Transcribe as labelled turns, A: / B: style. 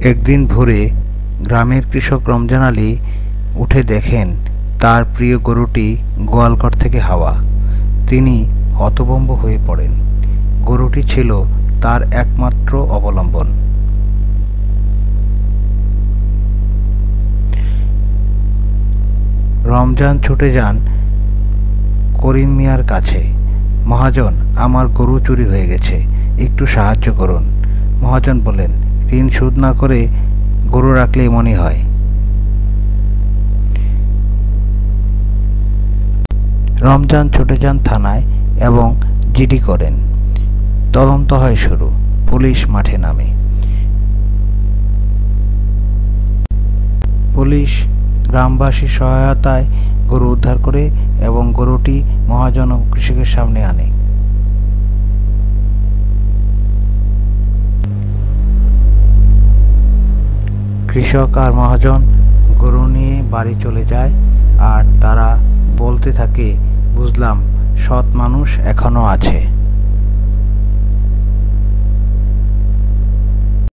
A: একদিন ভোরে গ্রামের কৃষক রমজান আলী উঠে দেখেন তার প্রিয় গরুটি গোয়ালঘর থেকে হাওয়া। তিনি হতভম্ব হয়ে পড়েন। গরুটি ছিল তার একমাত্র অবলম্বন। রমজান ছুটে যান করিম মিয়ার কাছে। মহাজন, আমার গরু চুরি হয়ে গেছে, একটু সাহায্য করুন। মহাজন বললেন, ঋণ শোধ না করে গরু রাখলে এমনই হয়। রমজান ছুটে যান থানায় এবং জিডি করেন। তদন্ত হয় শুরু। পুলিশ মাঠে নামে। পুলিশ গ্রামবাসীর সহায়তায় গরু উদ্ধার করে এবং গরুটি মহাজন ও কৃষকের সামনে আনে। কৃষক আর মহাজন গরু নিয়ে বাড়ি চলে যায় আর তারা বলতে থাকে, বুঝলাম সৎ মানুষ এখনো আছে।